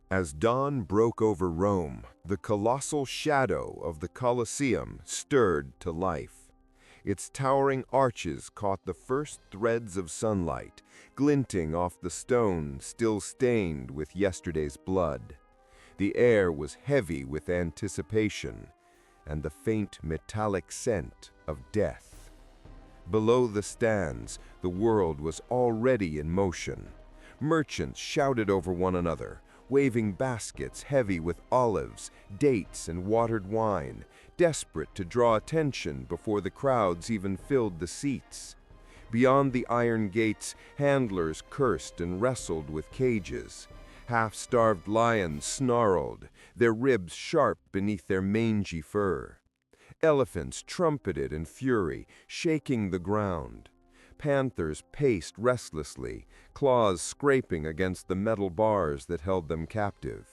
As dawn broke over Rome, the colossal shadow of the Colosseum stirred to life. Its towering arches caught the first threads of sunlight, glinting off the stone still stained with yesterday's blood. The air was heavy with anticipation and the faint metallic scent of death. Below the stands, the world was already in motion. Merchants shouted over one another, waving baskets heavy with olives, dates, and watered wine, desperate to draw attention before the crowds even filled the seats. Beyond the iron gates, handlers cursed and wrestled with cages. Half-starved lions snarled, their ribs sharp beneath their mangy fur. Elephants trumpeted in fury, shaking the ground. Panthers paced restlessly, claws scraping against the metal bars that held them captive.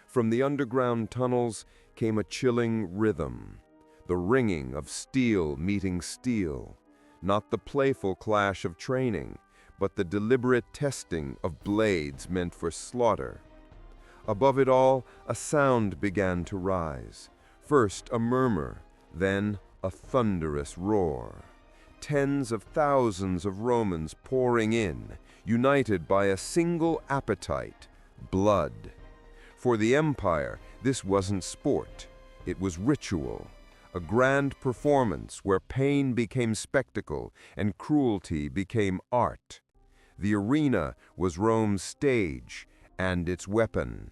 From the underground tunnels came a chilling rhythm, the ringing of steel meeting steel, not the playful clash of training, but the deliberate testing of blades meant for slaughter. Above it all, a sound began to rise. First a murmur, then a thunderous roar. Tens of thousands of Romans pouring in, united by a single appetite, blood. For the empire, this wasn't sport, it was ritual, a grand performance where pain became spectacle and cruelty became art. The arena was Rome's stage and its weapon.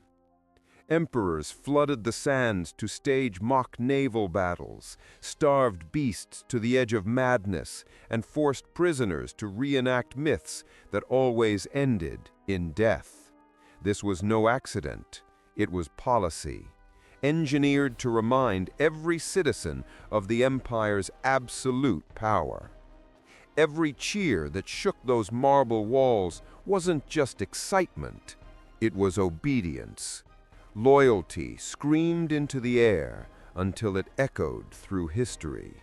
Emperors flooded the sands to stage mock naval battles, starved beasts to the edge of madness, and forced prisoners to reenact myths that always ended in death. This was no accident, it was policy, engineered to remind every citizen of the empire's absolute power. Every cheer that shook those marble walls wasn't just excitement, it was obedience. Loyalty screamed into the air until it echoed through history.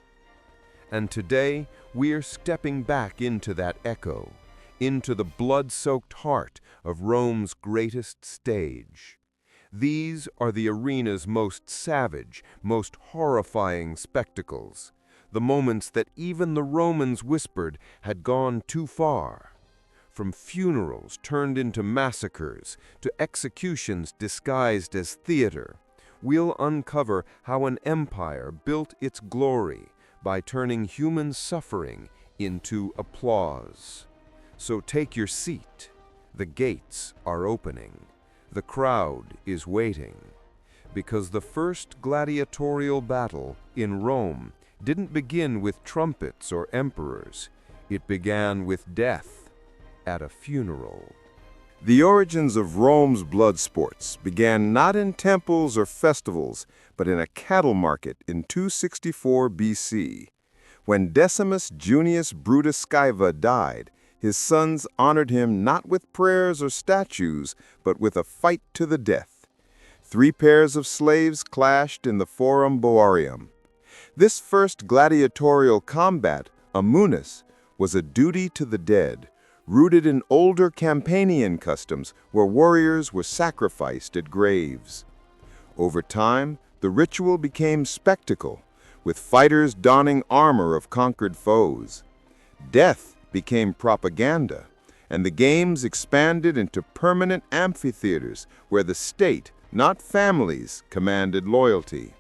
And today, we're stepping back into that echo, into the blood-soaked heart of Rome's greatest stage. These are the arena's most savage, most horrifying spectacles, the moments that even the Romans whispered had gone too far. From funerals turned into massacres to executions disguised as theater, we'll uncover how an empire built its glory by turning human suffering into applause. So take your seat. The gates are opening. The crowd is waiting. Because the first gladiatorial battle in Rome didn't begin with trumpets or emperors. It began with death at a funeral. The origins of Rome's blood sports began not in temples or festivals, but in a cattle market in 264 BC. When Decimus Junius Brutus Scaeva died, his sons honored him not with prayers or statues, but with a fight to the death. 3 pairs of slaves clashed in the Forum Boarium. This first gladiatorial combat, a munus, was a duty to the dead, rooted in older Campanian customs where warriors were sacrificed at graves. Over time, the ritual became spectacle, with fighters donning armor of conquered foes. Death became propaganda, and the games expanded into permanent amphitheaters where the state, not families, commanded loyalty.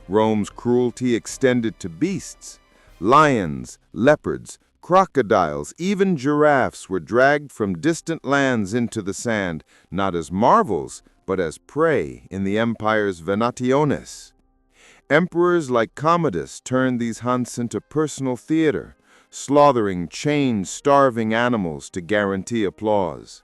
Rome's cruelty extended to beasts. Lions, leopards, crocodiles, even giraffes were dragged from distant lands into the sand, not as marvels, but as prey in the empire's venationes. Emperors like Commodus turned these hunts into personal theater, slaughtering chained, starving animals to guarantee applause.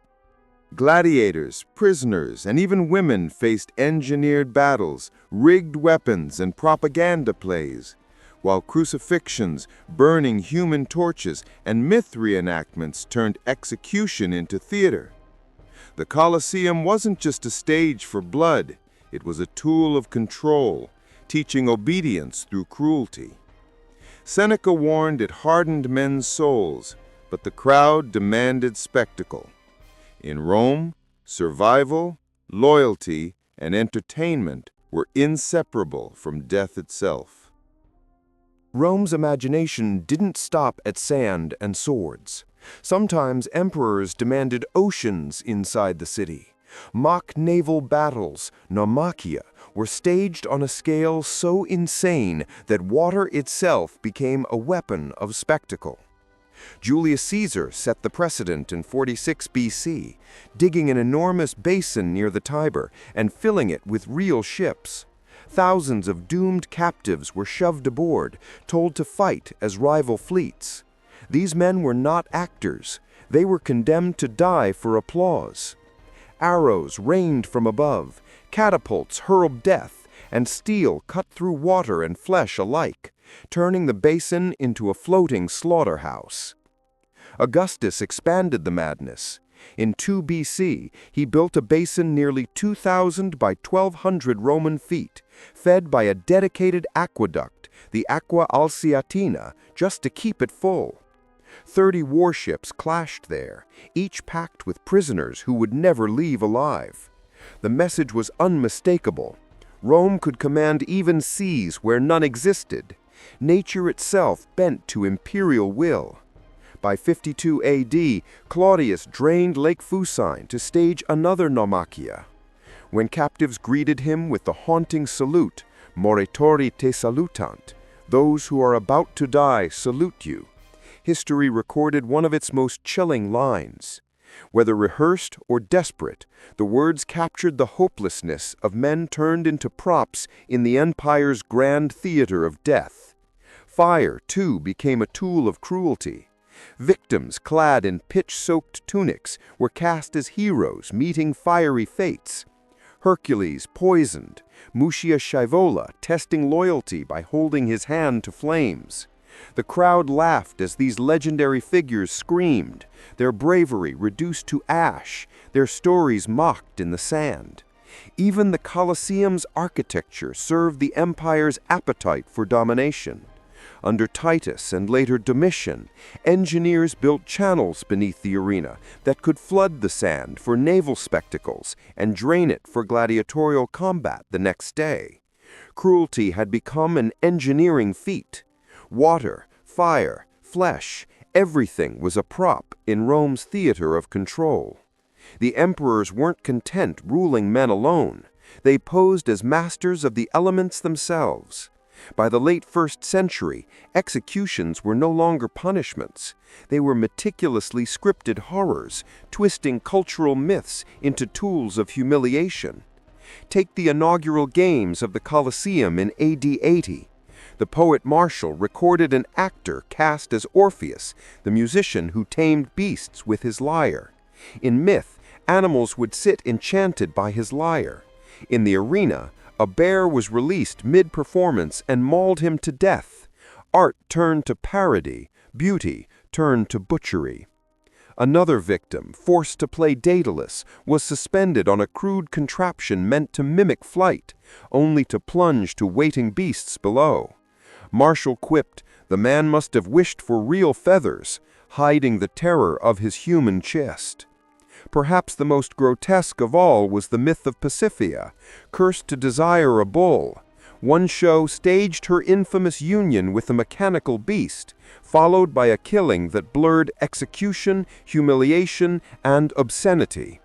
Gladiators, prisoners, and even women faced engineered battles, rigged weapons, and propaganda plays, while crucifixions, burning human torches, and myth reenactments turned execution into theater. The Colosseum wasn't just a stage for blood, it was a tool of control, teaching obedience through cruelty. Seneca warned it hardened men's souls, but the crowd demanded spectacle. In Rome, survival, loyalty, and entertainment were inseparable from death itself. Rome's imagination didn't stop at sand and swords. Sometimes emperors demanded oceans inside the city. Mock naval battles, naumachia, were staged on a scale so insane that water itself became a weapon of spectacle. Julius Caesar set the precedent in 46 BC, digging an enormous basin near the Tiber and filling it with real ships. Thousands of doomed captives were shoved aboard, told to fight as rival fleets. These men were not actors. They were condemned to die for applause. Arrows rained from above, catapults hurled death, and steel cut through water and flesh alike, turning the basin into a floating slaughterhouse. Augustus expanded the madness. In 2 BC, he built a basin nearly 2,000 by 1,200 Roman feet, fed by a dedicated aqueduct, the Aqua Alsiatina, just to keep it full. 30 warships clashed there, each packed with prisoners who would never leave alive. The message was unmistakable. Rome could command even seas where none existed. Nature itself bent to imperial will. By 52 AD, Claudius drained Lake Fucine to stage another naumachia. When captives greeted him with the haunting salute, "Moritori te salutant," those who are about to die salute you, history recorded one of its most chilling lines. Whether rehearsed or desperate, the words captured the hopelessness of men turned into props in the empire's grand theater of death. Fire, too, became a tool of cruelty. Victims clad in pitch-soaked tunics were cast as heroes meeting fiery fates. Hercules poisoned, Mucius Scaevola testing loyalty by holding his hand to flames. The crowd laughed as these legendary figures screamed, their bravery reduced to ash, their stories mocked in the sand. Even the Colosseum's architecture served the empire's appetite for domination. Under Titus and later Domitian, engineers built channels beneath the arena that could flood the sand for naval spectacles and drain it for gladiatorial combat the next day. Cruelty had become an engineering feat. Water, fire, flesh, everything was a prop in Rome's theater of control. The emperors weren't content ruling men alone. They posed as masters of the elements themselves. By the late 1st century, executions were no longer punishments. They were meticulously scripted horrors, twisting cultural myths into tools of humiliation. Take the inaugural games of the Colosseum in AD 80. The poet Martial recorded an actor cast as Orpheus, the musician who tamed beasts with his lyre. In myth, animals would sit enchanted by his lyre. In the arena, a bear was released mid-performance and mauled him to death. Art turned to parody, beauty turned to butchery. Another victim, forced to play Daedalus, was suspended on a crude contraption meant to mimic flight, only to plunge to waiting beasts below. Martial quipped, "The man must have wished for real feathers," hiding the terror of his human chest. Perhaps the most grotesque of all was the myth of Pasiphae, cursed to desire a bull. One show staged her infamous union with a mechanical beast, followed by a killing that blurred execution, humiliation, and obscenity.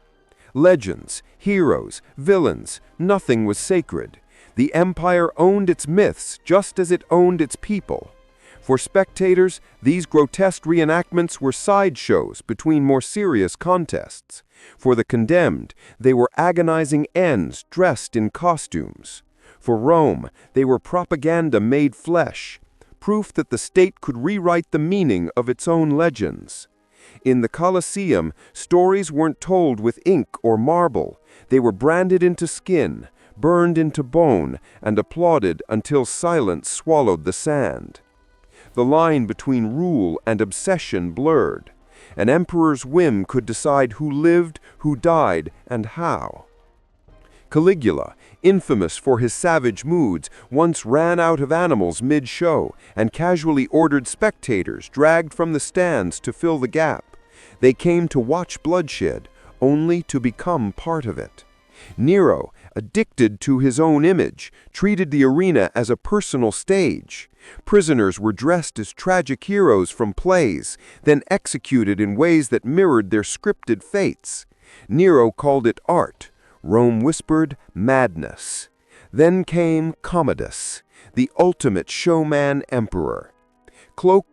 Legends, heroes, villains, nothing was sacred. The empire owned its myths just as it owned its people. For spectators, these grotesque reenactments were sideshows between more serious contests. For the condemned, they were agonizing ends dressed in costumes. For Rome, they were propaganda made flesh, proof that the state could rewrite the meaning of its own legends. In the Colosseum, stories weren't told with ink or marble. They were branded into skin, burned into bone, and applauded until silence swallowed the sand. The line between rule and obsession blurred. An emperor's whim could decide who lived, who died, and how. Caligula, infamous for his savage moods, once ran out of animals mid-show and casually ordered spectators dragged from the stands to fill the gap. They came to watch bloodshed, only to become part of it. Nero, addicted to his own image, treated the arena as a personal stage. Prisoners were dressed as tragic heroes from plays, then executed in ways that mirrored their scripted fates. Nero called it art. Rome whispered madness. Then came Commodus, the ultimate showman emperor. Cloaked